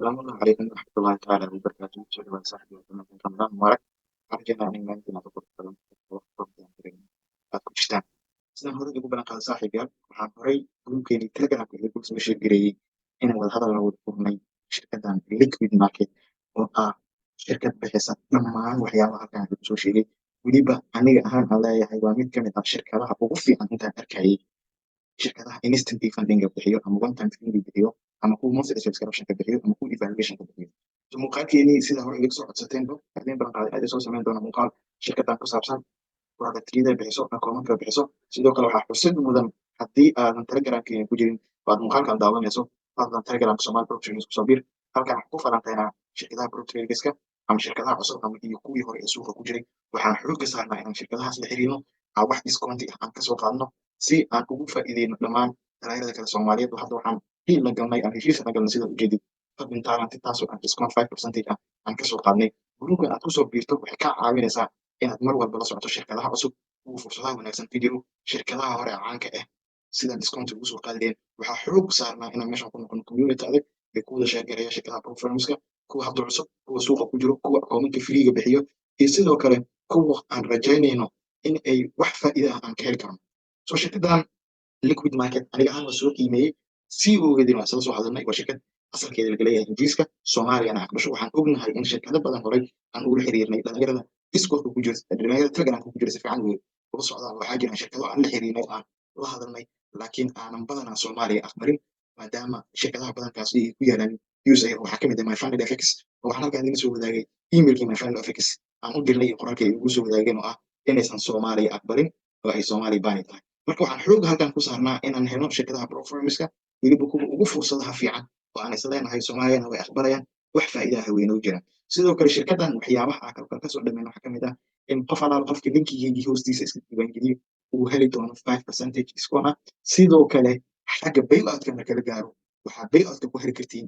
السلام الله عليكم ورحمة الله تعالى وبركاته. شكرا صاحبي وتمام رمضان مبارك. أرجع أن يمكن أن تكون aad ku jirtaan sidaan horey ugu balan qaaday saaxiibayaal waxaan horey gruubkeeni telegramka iyo ku soo sheegareeyey inaan wada hadal la wada furnay shirkadan liquid market oo ah shirkad bixisa dhammaan waxyaabaha halkan aan soo sheegay weliba aniga ahaan aan leeyahay waa mid ka mid ah shirkadaha ugu fiican intaan arkayay shirkadaha instant funding bixiyo ama one time funding bixiyo ama kuwa monthly subscription ka bixiyo ama kuwa evaluation ka bixiyo so muuqaalkeeni sida hore iga soo codsateenba hadeen balan qaaday aad soo samayn doona muuqaal shirkadan ku saabsan productyada bixiso akoomanka bixiso sidoo kale waxaa xusid mudan haddii aadan telegramkeena ku jirin waad muuqaalkan daawanayso fadlan telegramka somal proxtraders kusoo bir halkan waxaa ku falantaynaa shirkadaha proxtraderska ama shirkadaha cusub ama iyo kuwii hore ee suuqa ku jiray waxaan xooga saarnaa inaan shirkadahaas la xiriirno aan wax discounti ah aan kasoo qaadno si aan ugu faa'iideyno dhammaan dhalinyarada kale soomaaliyeed hadda waxaan qiil la galnay aan heshiis la galnay sida ujeedid fadlan taalanti taasoo aan discount 5% ah aan kasoo qaadnay gruubkan aad kusoo biirto waxay kaa caawinaysaa inaad mar walba la socoto shirkadaha cusub ugu fursadaha wanaagsan ku jiro shirkadaha hore caanka ah sida discount ugu soo qaadeen waxaa xoog saarnaa inaan meeshan ku noqono community adag ee kuwada sheegareeya shirkadaha platformska kuwa hadda cusub kuwa suuqa ku jiro kuwa akoomanka freega bixiyo iyo sidoo kale kuwa aan rajaynayno in ay wax faa'iida ah aan ka heli karno soo shirkadan liquid market aniga ahaan la soo qiimeeyey si ogeedin waa isla soo hadalnay waa shirkad asalkeeda laga leeyahay ingiriiska soomaaliyana aqbasho waxaan ognahay in shirkado badan horey aan ula xiriirnay dhalinyarada discord ku jira dhalinyarada telegramka ku jira si fiican wey uga socdaan waxaa jira shirkado aan la xiriirnay aan la hadalnay laakiin aanan badanaa soomaaliya aqbalin maadaama shirkadaha badankaas ay ku yaalaan USA waxaa ka mid ah myfunded fx oo waxaan halkaan idin soo wadaagay emailkii myfunded fx aan u dirnay qoraalkay ugu soo wadaageen oo ah inaysan soomaaliya aqbalin oo ay soomaaliya baani tahay marka waxaan xoog halkan ku saarnaa inaan helno shirkadaha platformska weliba kuwa ugu fursadaha fiican oo aan isleenahay soomaaliyana way aqbalayaan wax faa'iidaha weyn oo jiraan sidoo kale shirkadan waxyaabaha aan kala kasoo dhameyn waxaa kamid ah in qof alaal qofka linkigeygii hoostiisa iska diiwaangeliyo uu heli doono 5% discount ah sidoo kale xagga bailoutka marka la gaaro waxaa bailoutka ku heli kartiin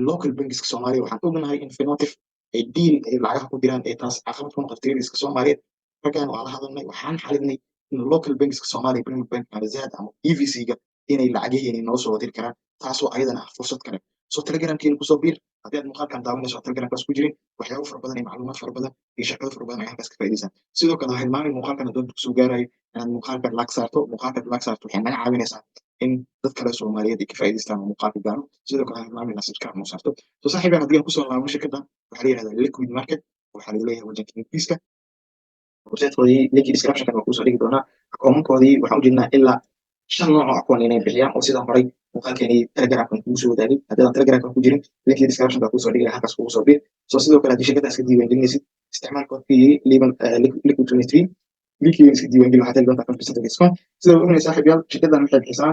local bankiska soomaaliya waxaan ognahay in finotif ay deal ay lacagaha ku diraan ee taas caqabad ku noqota traderska soomaaliyeed raggaan waa la hadalnay waxaan xalinay in local bankiska soomaaliya premier bank ama zaad ama evc-ga inay lacageheeni noo soo wadiri karaan taasoo ayadana ah fursad kale soo telegramkeena kusoo biir haddii aad muuqaalkan daawanayso oo telegramkaas ku jirin waxyaabo fara badan iyo macluumaad fara badan iyo shaqado fara badan ay halkaas ka faa'iidaysaan sidoo kale ha hilmaamin muuqaalkan doonta kusoo gaarayo inaad muuqaalkan laag saarto muuqaalkan laag saarto waxay naga caawinaysaa in dad kale soomaaliyeed ay ka faa'iidaystaan oo muuqaalka gaaro sidoo kale ha hilmaamin inaad subscribe noo saarto soo saaxiibaan haddii aan kusoo laabno shirkadan waxaa la yihahdaa liquid market waxaa laga leeyahay wadanka ingiriiska websitekoodii linkii descriptionkan waa kusoo dhigi doonaa akoomankoodii waxaan u jeednaa ilaa 5 nooc oo akoon inay bixiyaan oo sidaan horay muuqaalkeeni telegramkan kugu soo wadaagay haddii telegramkan ku jirin linkii descriptionka kusoo dhigi halkaas kugu soo bir soo sidoo kale haddii shirkadaas ka diiwaangelinaysid isticmaal koodkii liquid 23 linkii iska diiwaangeli waxaad heli doontaa 5% discount sidoo kale ognahay saaxiibayaal shirkadan waxay bixisaa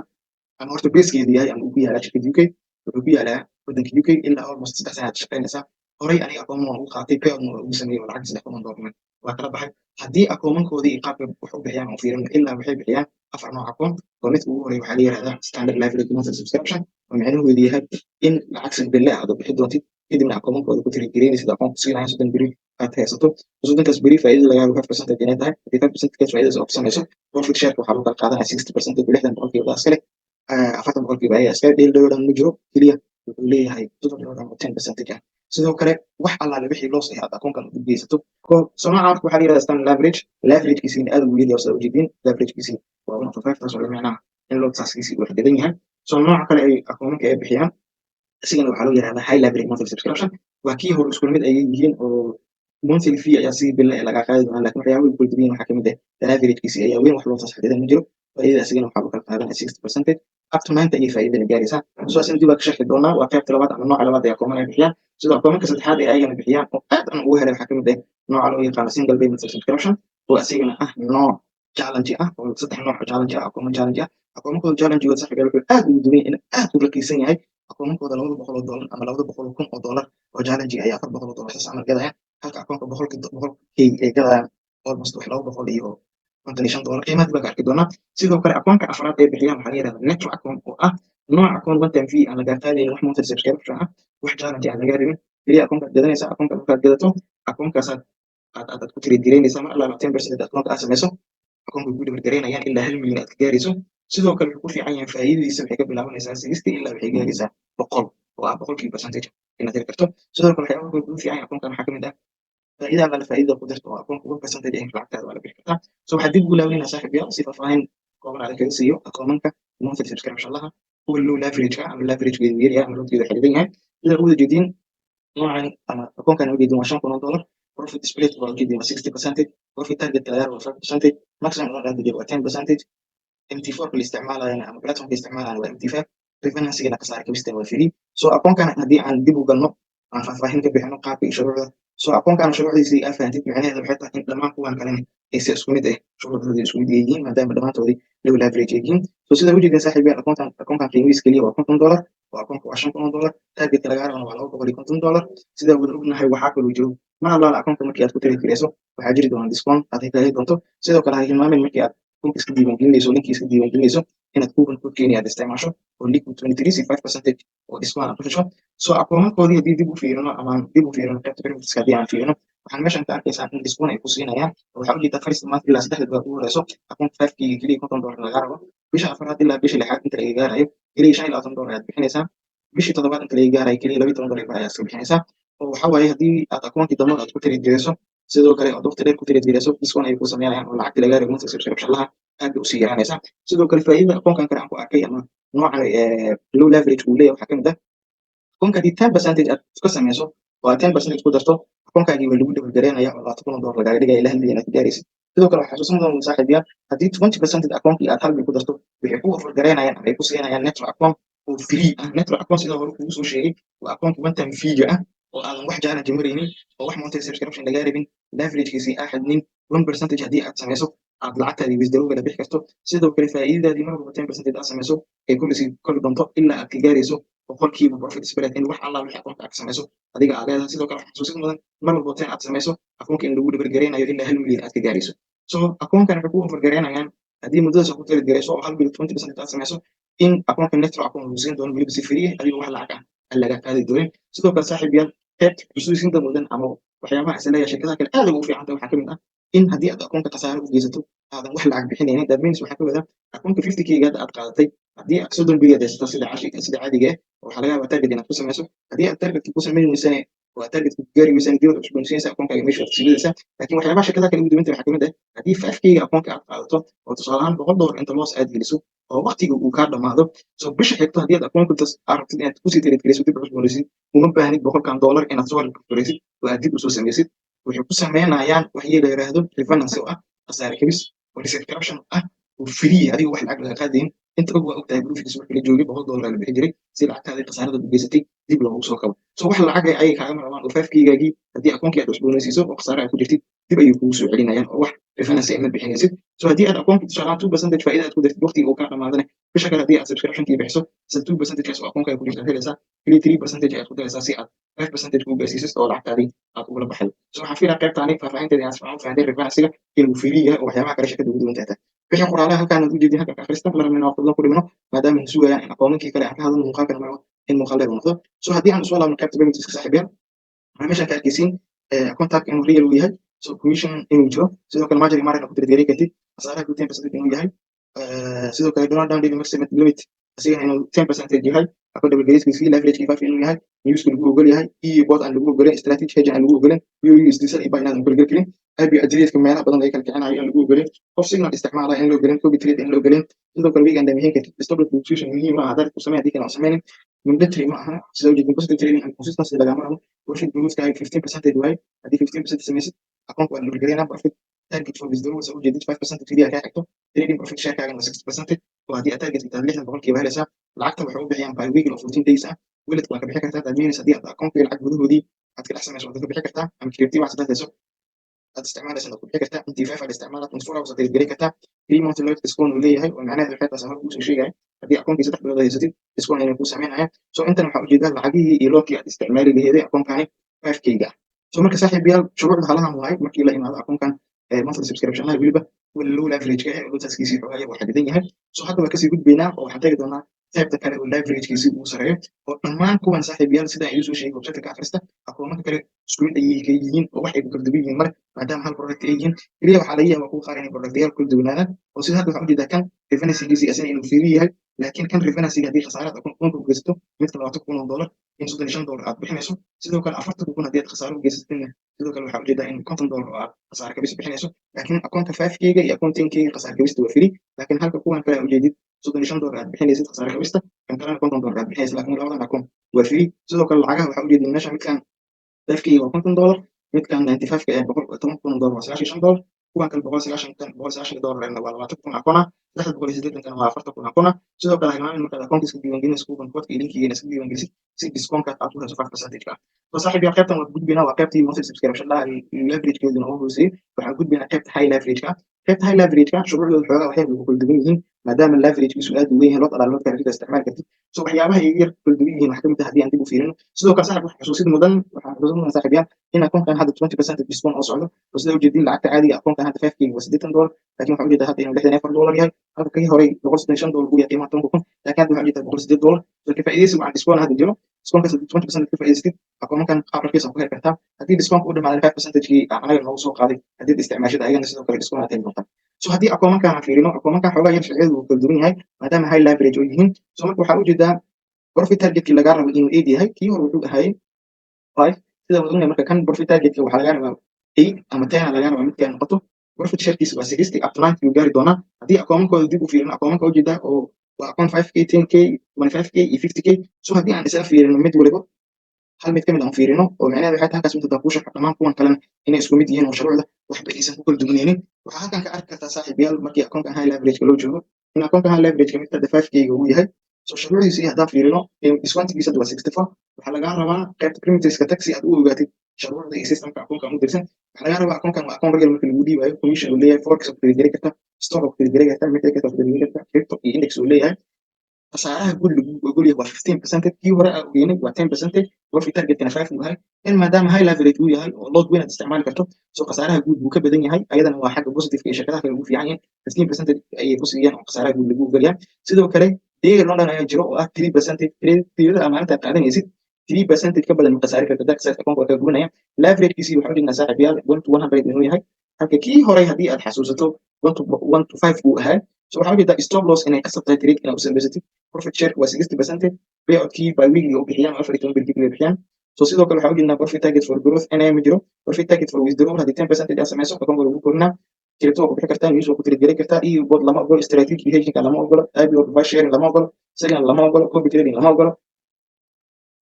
ama horta basekeedu yahay ama uu ku yaalaa shirkada UK wuxuu ku yaalaa wadanka UK ilaa almost 3 sanaad shaqaynaysaa horay aniga akooman ugu qaatay payout ugu sameeyay lacag 3,000 waa kala baxay haddii akoomankoodii iyo qaabka wax u bixiyaan oo fiirin ilaa waxay bixiyaan 4 nooc akoon oo midka ugu horeeya waxaa la yihahdaa standard life monthly subscription oo micnaheedu yahay in lacag sanbille aad bixi doontid kadibna akoomankooda ku tirigelinaysid akoonku siinayo 30 beri aad haysato 30kaas beri faa'iidada laga helo 5% inay tahay haddii 5% kaas faa'iidadaas oo samayso profit share waxaa lagu kala qaadanaya 60% iyo 60% iskale 40% ayaa iskale dheel dhowran ma jiro keliya wuxuu leeyahay 10% ah sidoo kale wax allaale wixii loo saxiixay akoonkan u geysato soomaca waxaa la yihahdaa standard leveragekiisina aad ugu yar soo ujeedin leveragekiisi waa 1.5 taas oo la macnaha in loo taaskiisi wax gadan yahay soo nooc kale ay akoomanka ay bixiyaan isigana waxaa loo yihahdaa high leverage monthly subscription waa kii hore isku mid ay yihiin oo monthly fee ayaa si bille laga qaadi doonaa laakiin waxyaabaha kala duwan waxaa kamid ah leveragekiisi ayaa weyn wax loo taaskiisan ma jiro faa'iidada isigana waxaa lagu kala qaadanaya 60% up to 90 ayay faa'iidada gaaraysaa soo asin dib ka sharxi doonaa waa qaybta labaad ama nooca labaad ee akooman ay bixiyaan sidoo akoomanka saddexaad ee ayagana bixiyaan oo aad aan ugu helay waxaa kamid ah nooca loo yaqaano single payment subscription oo asigana ah nooc challenge ah oo 3 nooc challenge ah akooman challenge ah akoomankooda challenge waa sax galbeed aad ugu duwan in aad u raqiisan yahay akoomankooda $200 ama $200,000 oo challenge ayaa $400 saas amal gadaya halka akoonka boqolkii ay gadayaan almost wax $200 iyo $55 qiimaha baa arki doonaa sidoo kale akoonka afraad ee bixiyaan waxaa la yihahdaa network account oo ah nooc akoon one time fee aan laga qaadayn wax monthly subscription ah wax challenge aan laga rabin kaliya akoonka gadanaysa akoonka markaad gadato akoonkaas aad ku tirigelinaysa mar alla 10% akoonka aad samayso akoonka ku dhibar gareynayaan ilaa 1 milyan aad ka gaarayso sidoo kale wuxuu ku fiican yahay faa'iidadiisa waxay ka bilaabanaysaa 60 ilaa waxay gaaraysaa 100 oo ah boqolkiiba percentage inaad heli karto. Sidoo kale waxyaabaha kale ugu fiican akoonkan waxaa kamid ah faa'iido alla faa'iidada ku darto oo akoonka 1% ah lacagtaada waa la bixi kartaa. Waxaad dib ugu laabanaysaa saaxiibayaal si faahfaahin kooban aan kaga siiyo akoomanka monthly subscription laha kuwa low leverage ama leverage-geedu yar yahay ama load-geedu xadidan yahay. Sida uwada jeediin noocan ama akoonkan ujeedin waa $5,000 profit split waa ujeedin waa 60%, profit target laga waa 5%, maximum order value waa 10%, MT4 la isticmaalayana ama platform la isticmaalayana waa MT5, refinance-gana kasaar kabista waa free. Akoonkan haddii aan dib u galno aan faahfaahin ka bixino qaabka iyo shuruucda. Akoonkan shuruucdiisii aad fahantid macnaheedu waxay tahay in dhammaan kuwan kalena ay si isku mid ah shuruucdooda isku mid yihiin maadaama dhammaantoodii low leverage ay yihiin. Sida ujeedin saaxiibayaal akoonkan qiimihiisa keliya waa $50, waa akoonka waa $5,000, targetka laga rabana waa $250. Sida wada ognahay waxaa kaloo jiro mar allaala akoonka markii aad ku trade gareyso waxaa jiri doona discount aad heli doonto. Sidoo kale ha hilmaamin markii aad akoonka iska diiwaangelinayso linkii iska diiwaangelinayso inaad coupon code-keeni aad isticmaasho oo liquid 23 si 5% oo discount aad ku hesho. Akoomankoodii haddii dib u fiirino ama dib u fiirino qaybta benefits-ka haddii aan fiirino waxaan meeshan ka arkaysaa in discount ay ku siinayaan. Waxaa ujeedaa first month ilaa 3 bilood ugu horeyso akoonka 5K keliya $50 laga rabo. Bisha afraad ilaa bisha lixaad inta laga gaarayo keliya $25 ayaad bixinaysaa. Bishii toddobaad inta laga gaarayo keliya $12 ayaad iska bixinaysaa. Waxaa waaye haddii aad akoonkii dambe aad ku trade gareyso sidoo kale aad waqti dheer ku trade gareyso discount ay ku sameynayaan oo lacagta laga rabo monthly subscription laha aad bay usii yaraanaysaa. Sidoo kale faa'iidada akoonkan kale aan ku arkay ama noocan low leverage uu leeyahay waxaa kamid ah akoonka haddii 10% aad iska sameyso oo aad 10% ku darto akoonkaagii waa lagu double gareynaya oo $20,000 lagaaga dhigaya ilaa hal milyan aad ku gaaraysid. Sidoo kale waxaa xusuusin mudan saaxiibayaal haddii 20% akoonkii aad hal bil ku darto waxay ku offer gareynayaan ama ay ku siinayaan network account oo free ah. Network account sida hore kugu soo sheegay waa akoonka one time fee ah oo aadan wax challenge maraynin oo wax monthly subscription lagaa rabin leverage-kiisii aan xadnin 1% haddii aad sameyso aad lacagtaadii withdrawga la bixi karto. Sidoo kale faa'iidadaadii mar walba 10% aad sameyso ay kordhi doonto ilaa aad ka gaarayso boqolkiiba profit spread in wax alla wixii akoonka aad sameyso adiga aad leedahay. Sidoo kale waxaa xusuusin mudan mar walba 10 aad sameyso akoonka in lagu double gareynayo ilaa hal milyan aad ka gaarayso. Akoonkan waxay ku offer gareynayaan haddii muddadaas aad ku trade gareyso oo hal bil 20% aad sameyso in akoonka network account lagu siin doono weliba si free ah adigoo wax lacag ah aan laga qaadi doonin. Sidoo kale saaxiibayaal qaybta xusuusinta mudan ama waxyaabaha isleeyahay shirkadaha kale aad ugu fiican tahay waxaa kamid ah in haddii aad akoonka khasaare u geysato aadan wax lacag bixinaynin. That means waxaa ka wada akoonka 50K aad qaadatay haddii aad 30 bilyan haysato sida caadiga ah waxaa laga yaabaa target inaad ku sameyso. Haddii aad targetka ku sameyn weysane oo aad targetka ku gaari weysane dib aad u cusboonaysiinaysaa akoonkaaga meesha aad siibadaysaa. Laakiin waxyaabaha shirkadaha kale ugu duwan tahay waxaa kamid ah haddii 5K akoonka aad qaadato oo tusaale ahaan $100 inta loos aad geliso oo waqtiga uu kaa dhamaado bisha xigto haddii aad akoonka aad rabtid inaad kusii trade gareyso dib u cusboonaysiin uma baahnid $100 inaad soo recuperaysid oo aad dib usoo sameysid. Waxay ku sameynayaan wax la yiraahdo refinance oo ah khasaare kabis oo subscription ah oo free adiga wax lacag laga qaadayn. Inta og waa ogtahay bluefix markii la joogay $100 la bixi jiray si lacagtaadii khasaarada u geysatay dib loogu soo kabo. Wax lacag ay kaaga rabaan oo 5K-gaagii haddii akoonkii aad cusboonaysiiso oo khasaare aad ku jirtid dib ayay kugu soo celinayaan oo wax refinance ay ma bixinaysid. Haddii aad akoonka tusaale ahaan 2% faa'iido aad ku dartid waqtiga uu kaa dhamaadana bisha kale haddii aad subscription-kii bixiso isla 2% kaas oo akoonkaaga ku jirta aad helaysaa kaliya 3% ayaad ku daraysaa si aad 5% ku gaarsiisid oo lacagtaadii aad ugula baxdo. Waxaan filayaa qaybtaani faahfaahinteeda aad fiican u fahanteen refinance-ga inuu free yahay oo waxyaabaha kale shirkadda ugu duwan tahay. Wixii qoraalaha halkaan aad u jeedin halka ka akhrista marna waa fadlan ku dhimano maadaama aan sugayaan in akoomankii kale aan ka hadalno muuqaalkan marwa in muuqaal dheer noqdo. Haddii aan soo laabno qaybta benefits-ka saaxiibayaal waxaa meeshan ka arkaysiin akoontaadka inuu real uu yahay commission inuu jiro. Sidoo kale margin marina ku trade gareyn kartid khasaaraha 10% inuu yahay. Sidoo kale drawdown daily maximum limit asigana inuu 10% yahay. Account double gareynkiisa leverage 5 inuu yahay. Newska lagu ogol yahay bot aan lagu ogolin strategy hedge aan lagu ogolin USD iyo Binance aan kula gelin IP address-ka meelaha badan ay kala kicinayo aan lagu ogolin qof signal isticmaalaya in loo gelin copy trade in loo gelin. Sidoo kale weekend dambeyn kartid stop position muhiim ah hadda ku sameeyay hadii aan sameynin mandatory ma aha. Sidoo kale positive trading and consistency laga maro profit boost 15% way hadii 15% sameysid account waa lagu gareynaa profit target for withdrawal soo jeedid 5% kaliya ka xigto trading profit share kaaga 6% oo hadii aad target ka 60% helaysaa lacagta waxay u bixiyaan by week of 14 days ah weladku waa ka bixi kartaa. That means haddii aad akoonka lacag gudahoodii aad ka dhex sameyso waad ka bixi kartaa ama kiribtii wax saddex aad isticmaalaysa aad ku bixi kartaa. MT5 aad isticmaalaa 24 hours aad gareyn kartaa. 3 month load discount uu leeyahay oo macnaheedu waxay tahay sabab uu soo sheegay haddii akoonkii 3 bilood haysatid discount inay ku sameynayaan. Intan waxaa ujeedaa lacagihii iyo loodkii aad isticmaali lahayd akoonkani 5K-ga. Marka saaxiibayaal shuruucda halahan waay markii la imaado akoonkan monthly subscription laha weliba low leverage-ka ee low taskiisii xoogaya waa xadidan yahay. Hadda waa kasii gudbaynaa oo waxaan tagi doonaa qaybta kale oo leverage-kiisa uu sareeyo oo dhammaan kuwan saaxiibayaal sida ay soo sheegay website ka akhrista akoonka kale isku mid ayay ka yihiin oo waxay ku kala duwan yihiin mar maadaama hal product ay yihiin kaliya waxaa laga yaabaa kuwa qaar inay productyaal kala duwanaadaan oo sida hadda waxaa ujeedaa kan referencegiisa asina inuu fiiri yahay laakiin kan referencega haddii khasaarada akoonka ku geysato midka $20,000 in $35 aad bixinayso sidoo kale $40,000 haddii aad khasaaro u geysatana sidoo kale waxaa ujeedaa in $50 oo aad khasaare kabis bixinayso laakiin akoonka 5K-ga iyo akoon 10K-ga khasaare kabista waa free laakiin halka kuwan kale ujeedid $35 aad bixinaysid khasaare kabista kan kalena $50 aad bixinaysid laakiin labadan akoon waa free sidoo kale lacagaha waxaa ujeedin meesha midkan 5K waa $50 midkan 95K ee $10,000 waa $95 kuwan kale $190 waa 20,000 akoona 380 waa 40,000 akoona sidoo kale hilmaamin markaad akoonka iska diiwaangelinaysa kuwan koodka iyo linkigeena iska diiwaangelisid si discount aad ku hesho 5% ka فصاحب يا قيبتن وتجود وقيبتي monthly subscription لها leverage كده هو هوسي waxaan gudbina qaybta high leverage ka qaybta high leverage ka shuruucda xoolaha waxay ku kala duwan yihiin maadaama leverage kiisu aad u weyn yahay loo talaalo marka aad isticmaal kartid soo waxyaabaha yar kala duwan yihiin wax kamid ah hadii aan dib u fiirino sidoo kale saaxiib wax xusuusid mudan waxaan xusuusin saaxiibyaal in akoonkan hadda 20% discount oo socdo oo sida ujeedin lacagta caadiga akoonkan hadda 5K waa $80 laakiin waxaan ujeedaa hadda inuu $64 yahay halka kii hore $165 uu yahay qiimaha 10,000 laakiin hadda waxaan ujeedaa $108 soo ka faa'iideysi waxaan discount hadda jiro discount 20% ka faa'iideystid akoonkan qaabkiisa ku heli kartaa haddii discount u dhamaado 5%kii anaga noogu soo qaaday haddii isticmaashada ayagana sidoo kale discount aad heli doontaa so haddii akoonkan aan fiirino akoonkan xogaa yar sharciyadu wuu kala duwan yahay maadaama high leverage oo yihiin so marka waxaa ujeedaa profit targetkii lagaa rabo inuu 8 yahay kii hore wuxuu ahaayey 5 sida wadogna marka kan profit targetka waxaa lagaa rabaa 8 ama 10 lagaa rabaa midkay noqoto profit sharekiisa waa 60 up to 90 yuu gaari doonaa haddii akoonkooda dib u fiirino akoonka ujeedaa oo waa akoon 5K 10K 25K iyo 50K so haddii aan isaga fiirino mid waliba hal mid kamid aan fiirino oo macnaheedu waxay tahay halkaas inta ku shaqo dhammaan kuwan kalena inay isku mid yihiin oo shuruucda waxba aysan ku kala duwanaynin waxaa halkan ka arki kartaa saaxiibayaal markii akoonkan high leverage loo joogo in akoonkan high leverage ka mid ah 5K-ga uu yahay so shuruucdiisa haddaan fiirino discount-giisa waa 64 waxaa lagaa rabaa qaybta primitiveska taxi aad u ogaatid shuruucda iyo systemka akoonkan u dirsan waxaa lagaa rabaa akoonkan waa akoon regal marka lagu dhiibayo commission uu leeyahay forex oo kala geli karta stock oo kala geli karta market oo kala geli karta crypto iyo index uu leeyahay khasaaraha guud lagu ogolyahay waa 15% kii hore aan ogeynay waa 10% profit targetkana 5 uu yahay in maadaama high leverage uu yahay oo load weyn aad isticmaali karto soo khasaaraha guud buu ka badan yahay ayadana waa xagga positive ee shirkadaha kale ugu fiican yihiin 15% ayay ku siiyaan oo khasaaraha guud lagu ogolyahay sidoo kale deega London ayaa jiro oo ah 3% tirada maalinta aad qaadanaysid 3% ka badan khasaare karta dadka sida akoonka ka gubanaya leverage-kiisi waxaa dhigna saaxiibayaal 1 to 100 inuu yahay halka kii hore haddii aad xasuusato 1 to 5 uu ahaa so waxaa ujeedaa stop loss inay ka sabtahay trade inaad u samaysatid profit share waa 60% payout-kii by weekly oo bixiyaan 14 bilkii bay bixiyaan so sidoo kale waxaa ujeednaa profit target for growth NIM ma jiro profit target for withdrawal haddii 10% aad samayso akoonka lagu korinaa kiribto waa ku bixi kartaa news waa ku trade kartaa iyo board lama ogolo strategic hedging lama ogolo IPO reverse sharing lama ogolo second lama ogolo copy trading lama ogolo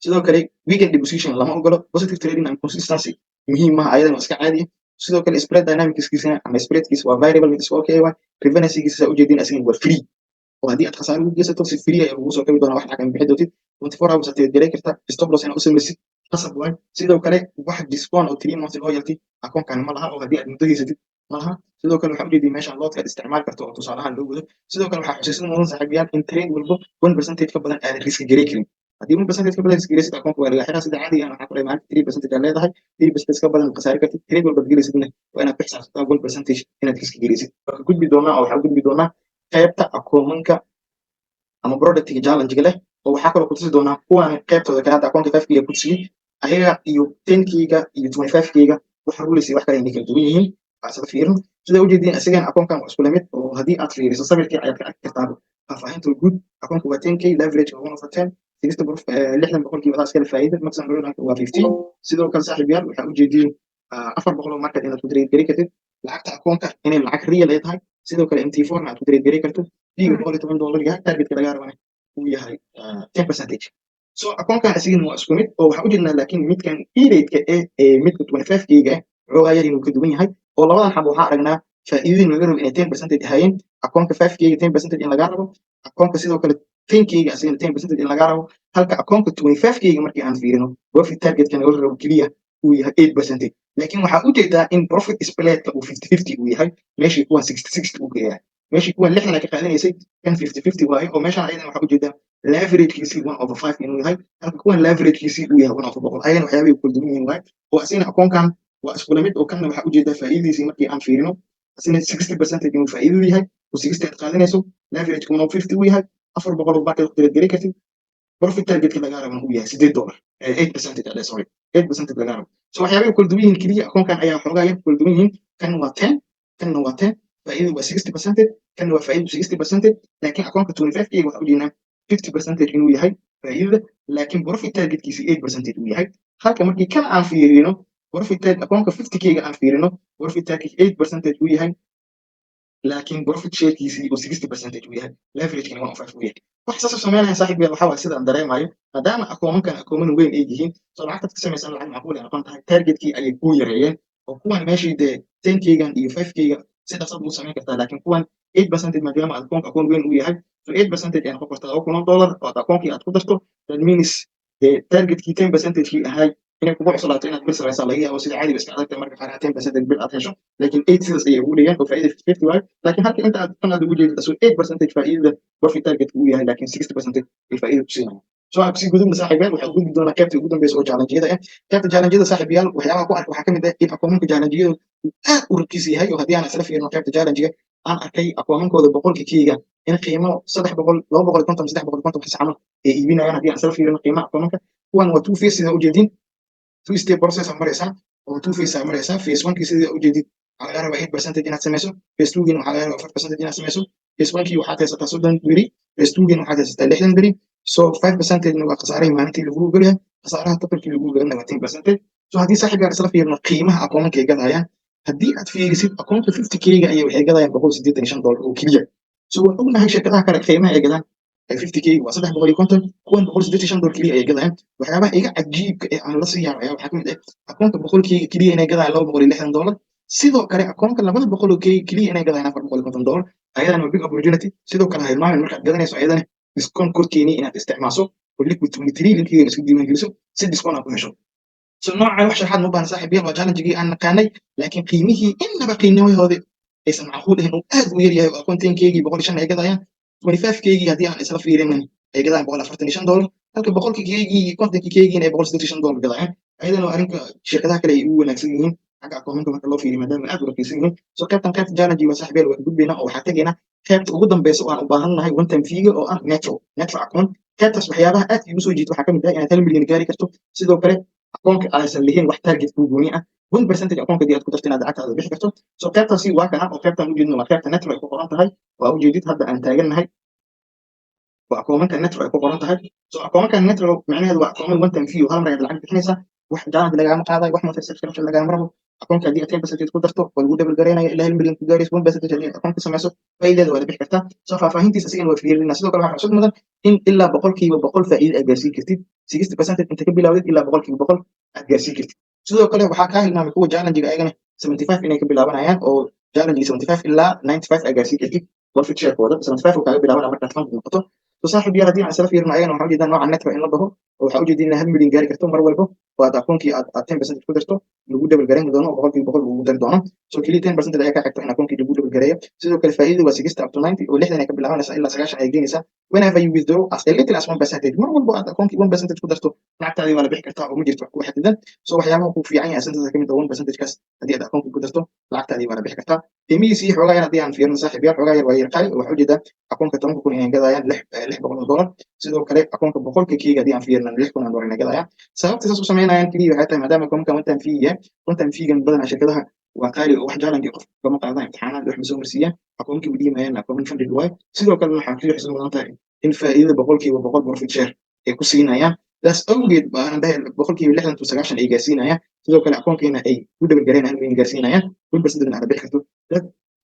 sidoo kale weekend deposition lama ogolo positive trading and consistency muhiim maaha ayadana waa iska caadi sidoo kale spread dynamics-kiisa ama spreadkiisa waa variable mid isku okay waa reference-giisa ujeedin asiga waa free oo haddii aad khasaare ugu geysato si free ayaa lagu soo kabi doonaa wax lacag bixi dootid 24 hours aad garay kartaa stop loss inaad u samaysid qasab waay sidoo kale wax discount oo 3 months loyalty akoonkan ma laha oo haddii aad muddo haysatid ma laha sidoo kale waxaa ujeedin meeshan loodka aad isticmaali karto oo tusaalahaan loo wado sidoo kale waxaa xusuusin mudan saaxiibayaal in trade walbo 1% ka badan aadan riski garay karin haddii 1% ka badan riski garaysid akoonka waa laga xiraa sida caadiga ah waxaa ku dhahay maalinta 3% aad leedahay 3% ka badan khasaare kartid trade walba aad gelaysidna waa inaad ku xisaabsataa 1% inaad riski garaysid waxaa gudbi doonaa oo waxaa gudbi doonaa qaybta akoomanka ama productiga challenge leh oo waxaa kaloo ku tusi doonaa kuwan qaybtooda kale hadda akoonka 5K ku tusiyay ayaga iyo 10K-ga iyo 25K-ga waxa ruulaysi wax kale inay kala duwan yihiin asada fiirno sida ujeedin asigan akoonkan waa isku lamid oo haddii aad fiiriso sawirkii ayaad ka arki kartaa faahfaahinta guud akoonka waa 10K leverage waa 1/10 60% wadaas kale faa'iido maximum return waa 15 sidoo kale saaxiibayaal waxaa ujeedin 400 market inaad ku trade gari kartid lacagta akoonka inay lacag real ay tahay sidoo kale MT4 na aad ku trade gari karto fiiga $110 yahay targetka laga rabana uu yahay 10% so akoonkan asigan waa isku mid oo waxaa ujeednaa laakiin midkan e-rate-ka ee midka 25K-ga wuxuu yar inuu ka duwan yahay oo labadan xab waxaa aragnaa faa'iidooyin laga rabo inay 10% ahaayeen akoonka 5K-ga 10% in laga rabo akoonka sidoo kale 10K-ga asigana 10% in laga rabo halka akoonka 25K-ga markii aan fiirino profit targetka laga rabo kaliya uu yahay 8% laakiin waxaa ujeedaa in profit split-ka uu 50-50 uu yahay meeshii kuwan 60-60 uu yahay meeshii kuwan 60 ka qaadanaysay kan 50-50 waaye oo meeshaan ayadana waxaa ujeedaa leverage-kiisii 1/5 inuu yahay halka kuwan leverage-kiisii uu yahay 1/100 ayagana waxyaabay kala duwan yihiin waaye oo asigana akoonkan waa isku lamid oo kanna waxaa ujeedaa faa'iidadiisii markii aan fiirino asina 60% inuu faa'iido yahay oo 60 aad qaadanayso leverage-kuna 50 uu yahay 400 market trade gari kartid profit targetka laga rabo uu yahay $8 8% ale sorry 8% laga rabo so waxyaabaha kala duwan yihiin kaliya akoonkan ayaa xoogaa yar kala duwan yihiin kan waa 10 kan waa 10 faa'iido waa 60% kan waa faa'iido 60% laakiin akoonka 25k waxa uu jeednaa 50% inuu yahay faa'iidada laakiin profit targetkiisa 8% uu yahay halka markii kan aan fiirino profit target akoonka 50k aan fiirino profit target 8% uu yahay laakiin profit sharekiisii uu 60% uu yahay leverage-kana waa 5 uu yahay wax saas sameynaya saaxiib yaal waxa waa sidaan dareemayo maadaama akoomankan akooman weyn ay yihiin soo lacagta ka samaysan lacag macquul ay noqon tahay targetkii ayay ku yareeyeen oo kuwan meeshii dee 10k-gan iyo 5k-ga sidaas aad u samayn kartaa laakiin kuwan 8% maadaama akoonka akoon weyn uu yahay so 8% ay noqon kartaa $2,000 oo akoonkii aad ku darto that means dee targetkii 10%kii ahay inay kugu cuslaato inaad bil samaysaa laga yaabo sida caadiga iska adagta marka qaar 10% bil aad hesho laakiin 8 sidaas ayay ugu dhigeen oo faa'iido 50 waayo laakiin halka inta aad kan aad ugu jeedid asoo 8% faa'iidada profit target uu yahay laakiin 60% ay faa'iido ku siinayaan soo aad si gudubna saaxiibayaal waxaad gudbi doonaa qaybta ugu dambeysa oo challenge-yada ah qaybta challenge-yada saaxiibayaal waxyaabaha ku arka waxaa ka mid ah in akoomanka challenge-yadu aad u raqiis yahay oo haddii aan isla fiirino qaybta challenge-ga aan arkay akoomankooda boqolkiiba in qiimo 300 250 350 xis camal ay iibinayaan haddii aan isla fiirino qiimaha akoomanka kuwan waa two phase sida u jeedin two step process aan maraysaa oo two phase aan maraysaa phase 1kii sida u jeedid waxaa laga rabaa 8% inaad samayso phase 2giina waxaa laga rabaa 5% inaad samayso phase 1kii waxaad haysataa 30 beri phase 2giina waxaad haysataa 60 beri so 5% waa khasaaraha maalintii lagu geliyaa khasaaraha totalkii lagu gelina waa 10% so haddii saaxiib gaar isla fiirno qiimaha akoomanka ay gadayaan haddii aad fiirisid akoonka 50k-ga ayay waxay gadayaan $185 oo keliya so waan ognahay shirkadaha kale qiimaha ay gadaan 50k waa 350 kuwan $185 keliya ayay gadayaan waxyaabaha iga cajiibka ee aan la sii yaabaya waxaa ka mid ah akoonka 100k keliya inay gadayaan $260 sidoo kale akoonka 200k keliya inay gadayaan $450 ayadana waa big opportunity sidoo kale hilmaamin markaad gadanayso ayadana discount code-keeni inaad isticmaasho oo liquid 23 linkigeena isku diiwaangeliso si discount aad ku hesho so noocan wax sharaxaad ma baahan saaxiibayaal waa challenge-gii aan naqaanay laakiin qiimihii innaba qiimahoodii aysan macquul ahayn oo aad u yar yahay oo akoon 10k-gii 105 ay gadayaan 25k-gii haddii aan isla fiirinin ay gadayaan $145 halka boqolkiigii iyo kontonkii ay $165 gadayaan ayadana waa arrinka shirkadaha kale ay ugu wanaagsan yihiin xagga akoomanka marka loo fiiriyo maadaama aad u raqiisan yihiin so qaybtan qaybta challenge waa saaxiibayaal waan gudbaynaa oo waxaa tegaynaa qaybta ugu dambeysa oo aan u baahannahay one time fee-ga oo ah netro account qaybtaas waxyaabaha aad iigu soo jiita waxaa ka mid ah inaad 1 milyan gaari karto sidoo kale akoonka aysan lahayn wax target kuu gooni ah 1% akoonka dii aad ku darto inaad lacagtaada bixi karto so qaybtaasi waa kana oo qaybtan ujeedno waa qaybta netro ay ku qoran tahay waa ujeedid hadda aan taagannahay waa akoomanka netro ay ku qoran tahay so akoomanka netro macnaheedu waa akooman one time fee oo hal mar ayaad lacag bixinaysaa wax challenge lagama qaadayo wax monthly subscription lagama rabo akoonka haddii aad 10% ku darto waa lagu double garaynaya ilaa 1 milyan ku gaarayso 1% haddii aad akoonka samayso faa'iidada waa la bixi kartaa so faahfaahintiisa asigana waa fiirinaa sidoo kale waxaa cusub mudan in ilaa boqolkiiba boqol faa'iido aad gaarsiin kartid 60% inta ka bilowdid ilaa boqolkiiba boqol aad gaarsiin kartid sidoo kale waxaa kaa hilmaamay kuwa challenge-ga ayagana 75 inay ka bilaabanayaan oo challenge 75 ilaa 95 aad gaarsiin kartid profit share-kooda 75 oo kaaga bilaabanaya markaad fund noqoto so saaxiib yaal haddii aan isla fiirino ayagana waxaa ujeedaa nooca netro in la dhaho oo waxaa ujeedin inaad 1 milyan gaari karto mar walba oo aad akoonkii aad 10% ku darto lagu double garayn doono oo boqolkiiba boqol lagu dari doono so keliya 10% ayaa kaa xigta in akoonkii lagu double gareeyo sidoo kale faa'iidada waa 60 up to 90 oo 60 ay ka bilaabanaysaa ilaa 90 ay geynaysaa whenever you withdraw as a little as 1% mar walba aad akoonkii 1% ku darto lacagtaadii waa la bixi kartaa oo ma jirto wax ku xadidan so waxyaabaha ku fiican yahay asantaas ka mid ah 1% kaas haddii aad akoonkii ku darto lacagtaadii waa la bixi kartaa qiimihiisii xoogaa yar haddii aan fiirino saaxiib yaal xoogaa yar waa yar qaali waxaa ujeedaa akoonka 10,000 inay gadayaan $600 sidoo kale akoonka boqolkiiba haddii aan fiirino $6,000 inay gadayaan sababta saas u sameynayaan keliya waxay tahay maadaama akoonka one time fee yahay one time fee-gan badanaa shirkadaha waa qaali oo wax challenge qof kama qaadaan imtixaanaad wax ma soo marsiiyaan akoonkii u dhiimayaan akooman funded waay sidoo kale waxaa ku xusuusan mudan tahay in faa'iidada boqolkiiba boqol profit share ay ku siinayaan taas awgeed baan dhahay boqolkiiba 60 to 90 ay gaarsiinayaan sidoo kale akoonkiina ay ku double garaynayaan inay gaarsiinayaan 1% aad bixi karto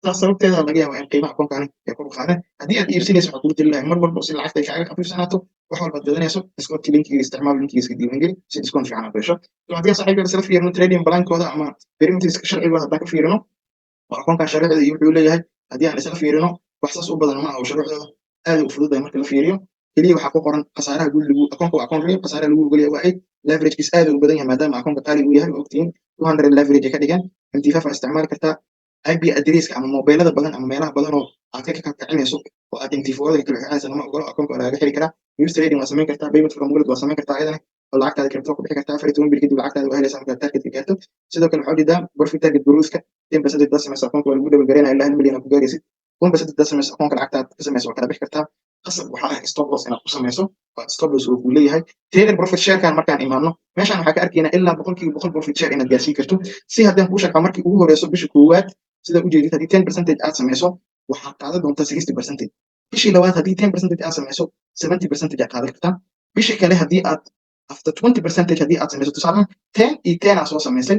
taas sababteeda laga yaabaa in qiimaha akoonkaani ay kor u qaadeen haddii aad iibsanayso waxaa kugu talilahay mar walba si lacagta ay kaaga khafiifsanaato wax walbaad gadanayso discount linkiga isticmaal linkiga iska diiwaangeli si discount fiican aad hesho so haddii saaxiibka isla fiirino trading plan-kooda ama perimeterska sharcigooda haddaan ka fiirino oo akoonkan sharciyada iyo wuxuu leeyahay haddii aan isla fiirino wax saas u badan ma aha oo sharciyada aad u fududahay marka la fiiriyo keliya waxaa ku qoran khasaaraha guud lagu akoonka waa akoon real khasaaraha lagu ogolaya waa 8 leverage-kiis aad u badan yahay maadaama akoonka qaali uu yahay ogtiin 200 leverage ay ka dhigaan MT5 aad isticmaali kartaa IP address-ka ama mobilada badan ama meelaha badan oo aad ka kacinayso oo aad MT4-da kala xirayso lama ogolo akoonka laga xiri karaa news trading waa samayn kartaa payment from wallet waa samayn kartaa ayadana oo lacagtaada crypto ku bixi kartaa 12 bil kadib lacagtaada waa helaysaa markaad target gaarto sidoo kale waxaa ujeedaa profit target growth-ka 10% da samaysa akoonka waa lagu double garaynaya ilaa 1 milyan ku gaaraysid 1% da samaysa akoonka lacagtaada ka samaysa waa kala bixi kartaa qasab waxaa ah stop loss inaad ku samayso waa stop loss uu kuu leeyahay trader profit sharekan markaan imaano meeshaan waxaa ka arkaynaa ilaa boqolkiiba boqol profit share inaad gaarsiin karto si haddaan kuu sharxaa markii ugu horeyso bisha koowaad sida ujeedid haddii 10% aad samayso waxaad qaadan doontaa 60%. bishii labaad haddii 10% aad samayso 70% aad qaadan kartaa. bishii kale haddii aad after 20% haddii aad samayso tusaale 10 iyo 10 aad soo samaysay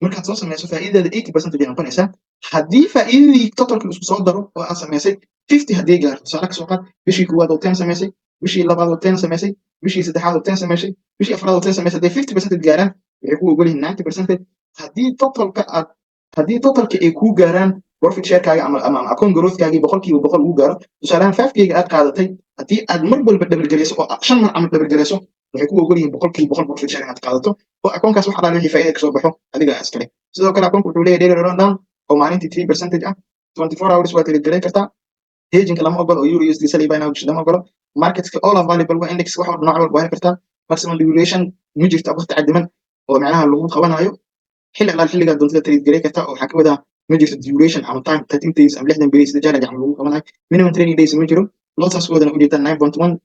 markaad soo samayso faa'iidada 80% ay noqonaysaa. haddii faa'iidadii totalka isku soo daro oo aad samaysay 50 haddii gaarto tusaale ka soo qaad bishii koowaad oo 10 samaysay bishii labaad oo 10 samaysay bishii saddexaad oo 10 samaysay bishii afraad oo 10 samaysay haddii 50% gaaraan waxay kuu ogol yihiin 90%. haddii totalka ay kuu gaaraan profit sharekaaga ama account growthkaagii boqolkiiba boqol uu gaaro tusaalehaan 5kga aad qaadatay haddii aad mar walba dhabalgarayso oo 5 mar ama dhabalgarayso waxay kuu ogol yihiin boqolkiiba boqol profit share inaad qaadato oo akoonkaas wax alaale wixii faa'iida kasoo baxo adiga iskale. sidoo kale akoonku wuxuu leeyahay daily rundown oo maalintii 3% ah 24 hours waad tirigelin kartaa. hedgingka lama ogolo oo euro USD sali baa lama ogolo. marketska all available waa index wax walba nooc walba waa kartaa. maximum duration ma jirto waqti cadiman oo macnaha lagu qabanayo xilli alaal xilliga doontada tirigelin kartaa oo waxaa ka wadaa ma jirto duration ama time 13 days ama 60 days sida jaalaj ama lagu qabanayo. minimum trading days ma jiro. lotus wadana u jeedaa 9.1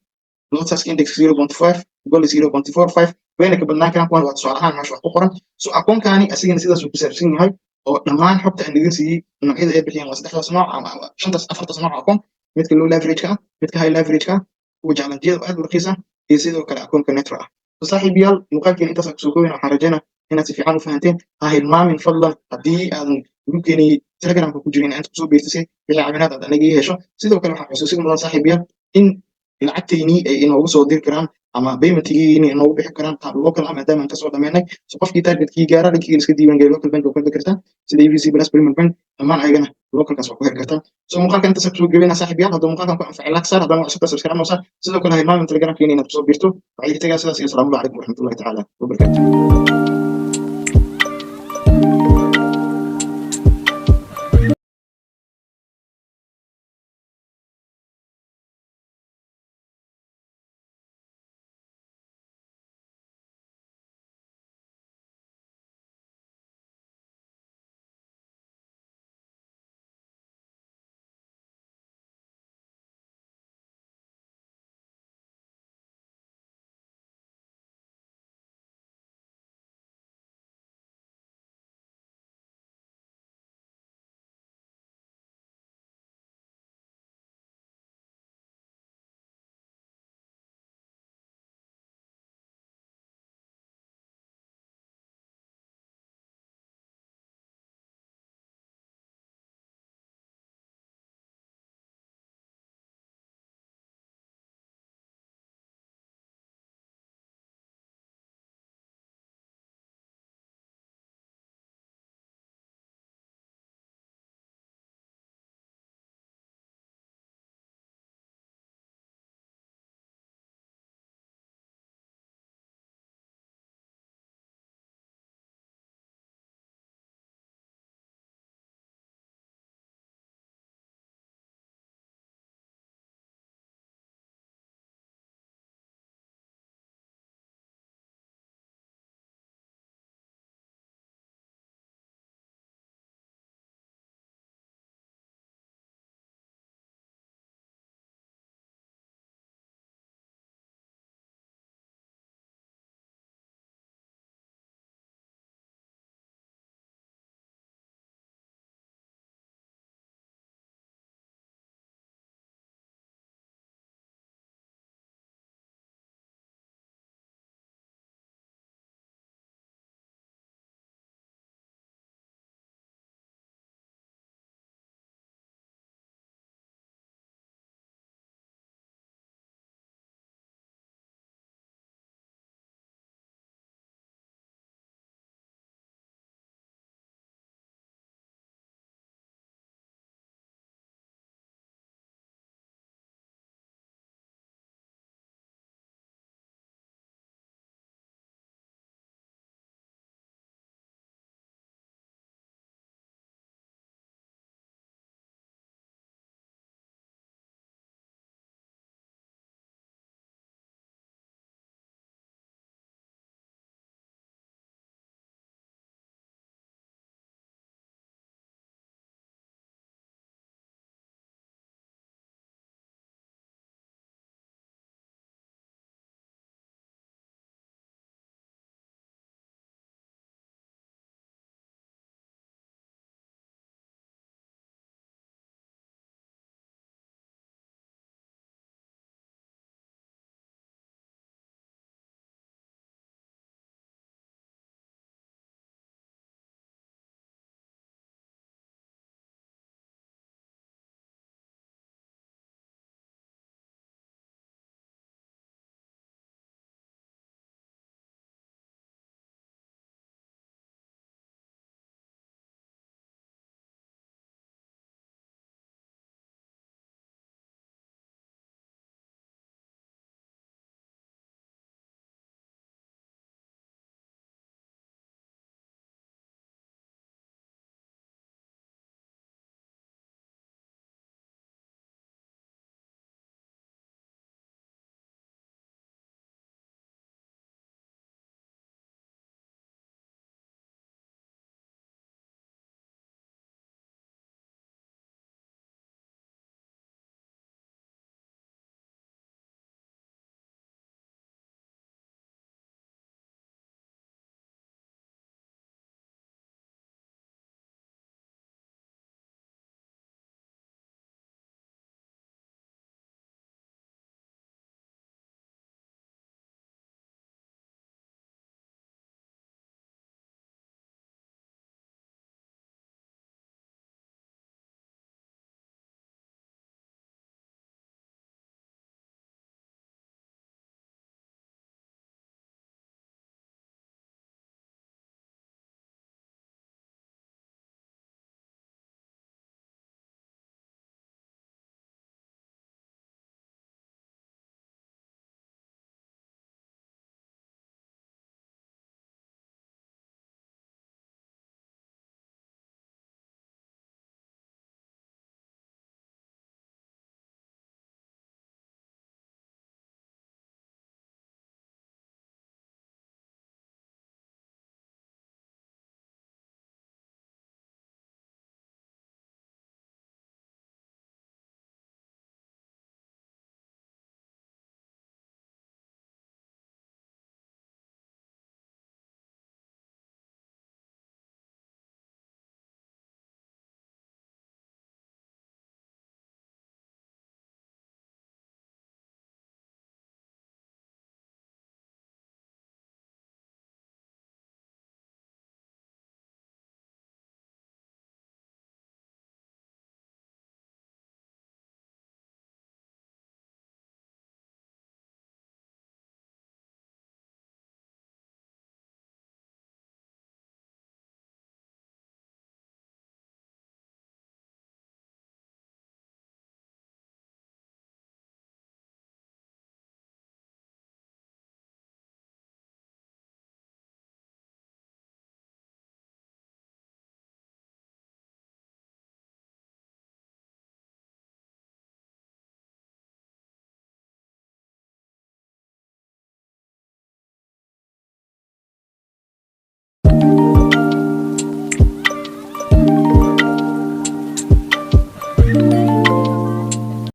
lotus index 0.5 goal 0.45 wayna ka badnaan karaan kuwan waa tusaale ahaan meesha wax ku qoran. so akoonkani asigana sidaas uu ku saabsan yahay oo dhammaan xogta aan idin siiyey noocyada ay bixiyaan waa saddexdaas nooc ama shantaas afartaas nooc akoon midka low leverage ka ah midka high leverage ka ah kuwa jaalanjiyada aad u raqiis ah iyo sidoo kale akoonka netra ah. so saaxiibayaal muuqaalkeena intaas kusoo koobina waxaan rajaynaa inaad si fiican u fahanteen. ha hilmaamin fadlan haddii aadan gruubkeeni telegramka ku jirin inta kusoo beertisay wixii caawinaad aad anaga ii hesho. sidoo kale waxaan xusuusin mudan saaxiibayaal in lacagteynii ay inoogu soo diri karaan ama paymentkiini inoogu bixi karaan qaab local ah maadaama aan kasoo dhammaynay. so qofkii targetkii gaara linkigiina iska diiwaan geliya local bank oo ka kartaa sida EVC plus Premier Bank dhammaan ayagana localkaas waa ku heli kartaa. so muuqaalkan intaas kusoo gabeyna saaxiibayaal hadduu muuqaalkan ku anfacay like saar haddana waa cusubta subscribe noosaa sidoo kale ha hilmaamin telegramkeeni inaad kusoo biirto waxay tagay sidaas iyo asalaamu calaykum waraxmatullahi tacaala wabarakaatuh.